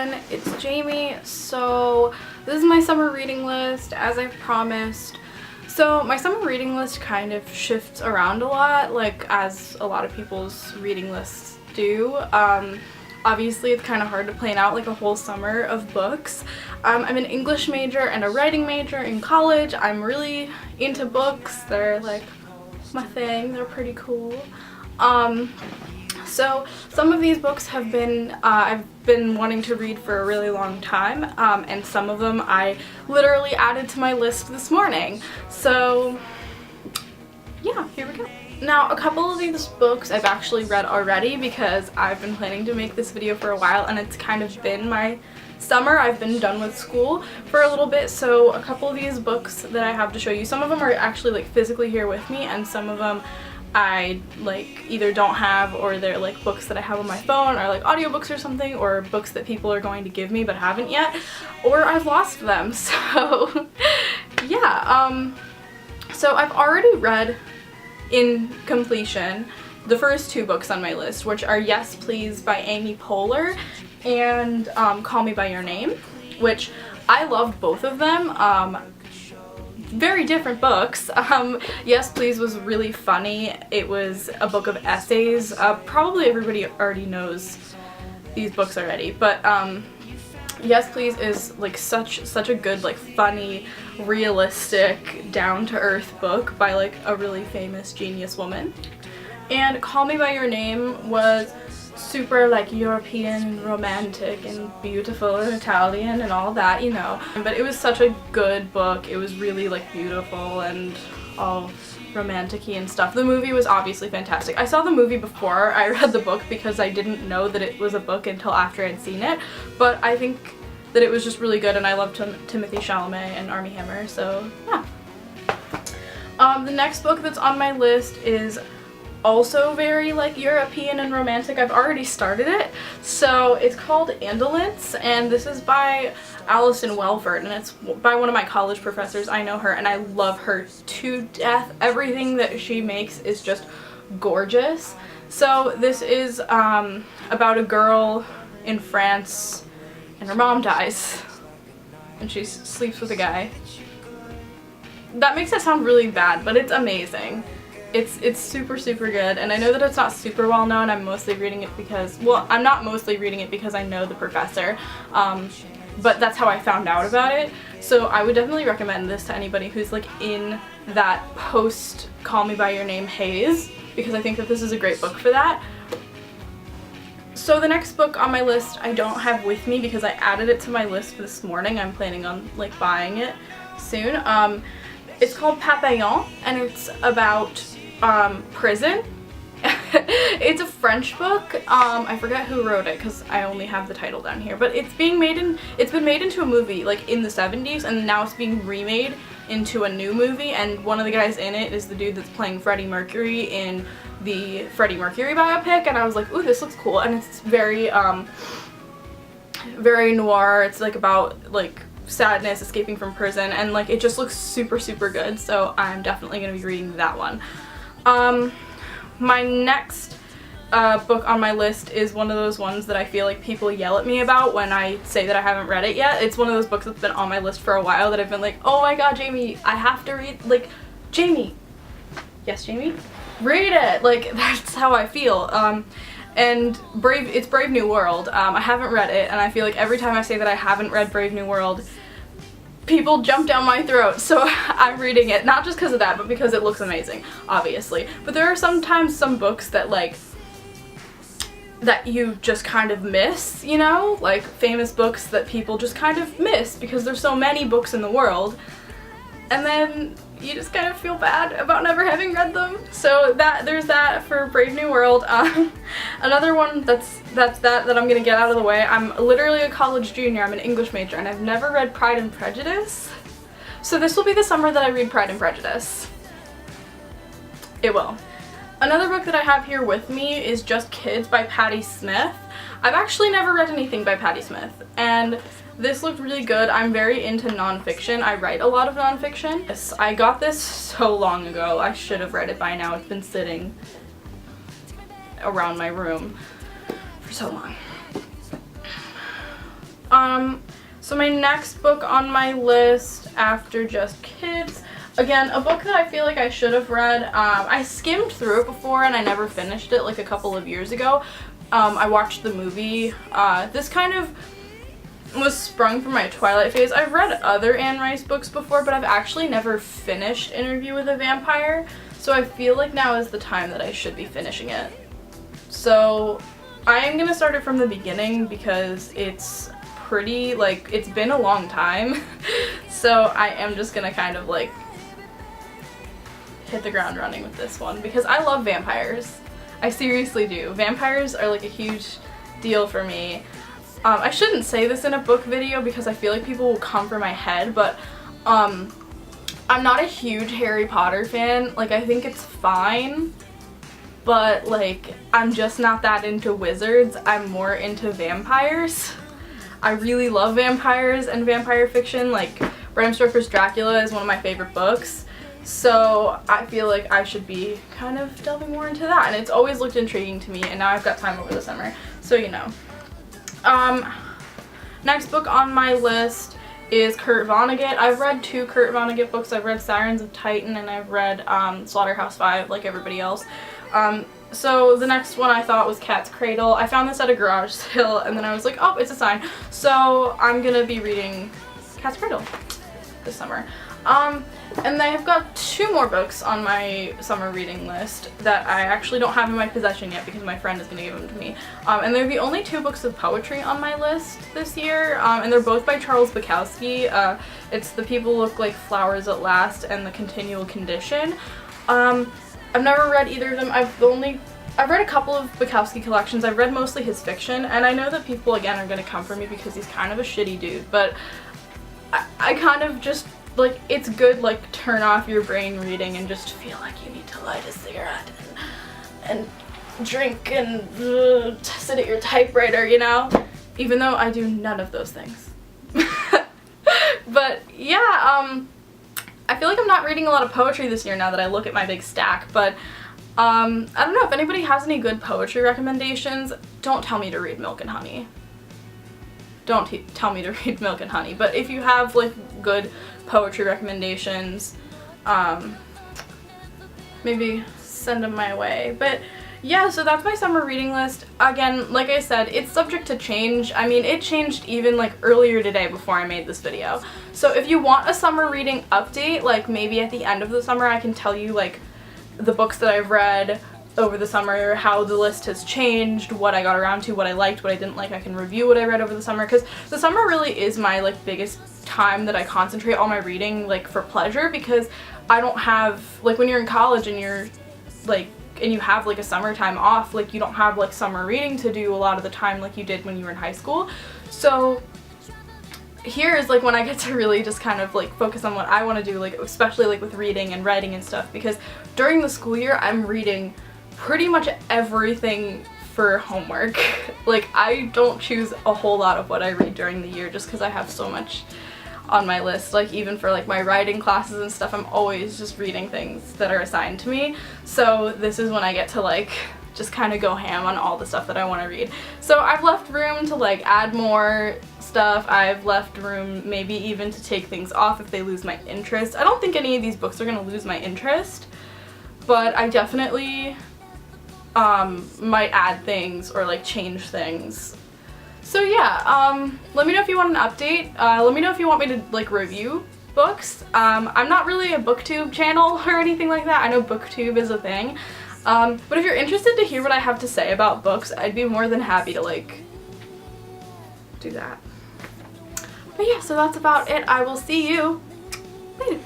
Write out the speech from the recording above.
everyone, it's Jamie. So this is my summer reading list, as I've promised. So my summer reading list kind of shifts around a lot, like as a lot of people's reading lists do. Obviously it's kind of hard to plan out like a whole summer of books. I'm an English major and a writing major in college. I'm really into books. They're like my thing. They're pretty cool. So some of these books have been, I've been wanting to read for a really long time, and some of them I literally added to my list this morning. So yeah, here we go. Now, a couple of these books I've actually read already because I've been planning to make this video for a while, and it's kind of been my summer. I've been done with school for a little bit, so a couple of these books that I have to show you, some of them are actually like physically here with me, and some of them I like either don't have, or they're like books that I have on my phone, or like audiobooks or something, or books that people are going to give me but haven't yet, or I've lost them. So yeah, so I've already read in completion the first two books on my list, which are Yes Please by Amy Poehler and Call Me by Your Name, which I loved both of them. Very different books. Yes Please was really funny. It was a book of essays. Probably everybody already knows these books already, but Yes Please is like such a good, like, funny, realistic, down-to-earth book by like a really famous genius woman. And Call Me by Your Name was super like European and romantic and beautiful and Italian and all that, you know. But it was such a good book. It was really like beautiful and all romantic-y and stuff. The movie was obviously fantastic. I saw the movie before I read the book because I didn't know that it was a book until after I'd seen it, but I think that it was just really good, and I loved Timothy Chalamet and Armie Hammer, so yeah. The next book that's on my list is also very like European and romantic. I've already started it. So it's called Indolence, and this is by Alison Welford, and it's by one of my college professors. I know her and I love her to death. Everything that she makes is just gorgeous. So this is about a girl in France, and her mom dies and she sleeps with a guy. That makes it sound really bad, but it's amazing. It's super good, and I know that it's not super well known. I'm mostly reading it because, well, I'm not mostly reading it because I know the professor, but that's how I found out about it. So I would definitely recommend this to anybody who's like in that post Call Me by Your Name haze, because I think that this is a great book for that. So the next book on my list I don't have with me because I added it to my list this morning. I'm planning on like buying it soon. It's called Papillon, and it's about prison. It's a French book. I forget who wrote it because I only have the title down here, but it's been made into a movie like in the 70s, and now it's being remade into a new movie, and one of the guys in it is the dude that's playing Freddie Mercury in the Freddie Mercury biopic, and I was like, ooh, this looks cool. And it's very very noir. It's like about like sadness, escaping from prison, and like it just looks super good, so I'm definitely gonna be reading that one. My next book on my list is one of those ones that I feel like people yell at me about when I say that I haven't read it yet. It's one of those books that's been on my list for a while that I've been like, oh my god, Jamie, I have to read, like, Jamie. Yes, Jamie? Read it! Like, that's how I feel. And it's Brave New World. I haven't read it, and I feel like every time I say that I haven't read Brave New World, people jump down my throat, so I'm reading it, not just because of that, but because it looks amazing, obviously. But there are sometimes some books that like, that you just kind of miss, you know? Like famous books that people just kind of miss because there's so many books in the world, and then you just kind of feel bad about never having read them. So there's that for Brave New World. Another one that I'm gonna get out of the way. I'm literally a college junior. I'm an English major, and I've never read Pride and Prejudice. So this will be the summer that I read Pride and Prejudice. It will. Another book that I have here with me is Just Kids by Patti Smith. I've actually never read anything by Patti Smith, and this looked really good. I'm very into nonfiction. I write a lot of nonfiction. I got this so long ago. I should have read it by now. It's been sitting around my room for so long. So my next book on my list after Just Kids, again, a book that I feel like I should have read. I skimmed through it before and I never finished it like a couple of years ago. I watched the movie. This kind of was sprung from my Twilight phase. I've read other Anne Rice books before, but I've actually never finished Interview with a Vampire, so I feel like now is the time that I should be finishing it. So I am going to start it from the beginning because it's pretty, like, it's been a long time, so I am just going to kind of like hit the ground running with this one because I love vampires. I seriously do. Vampires are like a huge deal for me. I shouldn't say this in a book video because I feel like people will come for my head, but I'm not a huge Harry Potter fan. Like, I think it's fine, but like I'm just not that into wizards. I'm more into vampires. I really love vampires and vampire fiction. Like, Bram Stoker's Dracula is one of my favorite books. So I feel like I should be kind of delving more into that, and it's always looked intriguing to me, and now I've got time over the summer, so you know. Next book on my list is Kurt Vonnegut. I've read 2 Kurt Vonnegut books. I've read Sirens of Titan and I've read Slaughterhouse-Five like everybody else. So the next one I thought was Cat's Cradle. I found this at a garage sale and then I was like, oh, it's a sign. So I'm gonna be reading Cat's Cradle this summer. And I've got 2 more books on my summer reading list that I actually don't have in my possession yet because my friend is going to give them to me. And they're the only 2 books of poetry on my list this year, and they're both by Charles Bukowski. It's The People Look Like Flowers at Last and The Continual Condition. I've never read either of them. I've read a couple of Bukowski collections. I've read mostly his fiction, and I know that people again are going to come for me because he's kind of a shitty dude, but I kind of just, like, it's good, like, turn off your brain reading and just feel like you need to light a cigarette and drink and sit at your typewriter, you know? Even though I do none of those things. But yeah, I feel like I'm not reading a lot of poetry this year now that I look at my big stack, but I don't know, if anybody has any good poetry recommendations, don't tell me to read Milk and Honey. Don't tell me to read Milk and Honey, but if you have, like, good poetry recommendations, maybe send them my way. But yeah, so that's my summer reading list. Again, like I said, it's subject to change. I mean, it changed even like earlier today before I made this video. So if you want a summer reading update, like maybe at the end of the summer I can tell you like the books that I've read over the summer, how the list has changed, what I got around to, what I liked, what I didn't like. I can review what I read over the summer, because the summer really is my like biggest time that I concentrate all my reading like for pleasure, because I don't have, like, when you're in college and you're like, and you have like a summertime off, like you don't have like summer reading to do a lot of the time like you did when you were in high school. So here is like when I get to really just kind of like focus on what I want to do, like especially like with reading and writing and stuff, because during the school year I'm reading pretty much everything for homework. Like, I don't choose a whole lot of what I read during the year just because I have so much on my list. Like, even for like my writing classes and stuff, I'm always just reading things that are assigned to me. So this is when I get to like just kind of go ham on all the stuff that I want to read. So I've left room to like add more stuff. I've left room maybe even to take things off if they lose my interest. I don't think any of these books are going to lose my interest, but I definitely might add things or like change things. So yeah, let me know if you want an update. Let me know if you want me to like review books. I'm not really a booktube channel or anything like that. I know booktube is a thing. But if you're interested to hear what I have to say about books, I'd be more than happy to like do that. But yeah, so that's about it. I will see you later.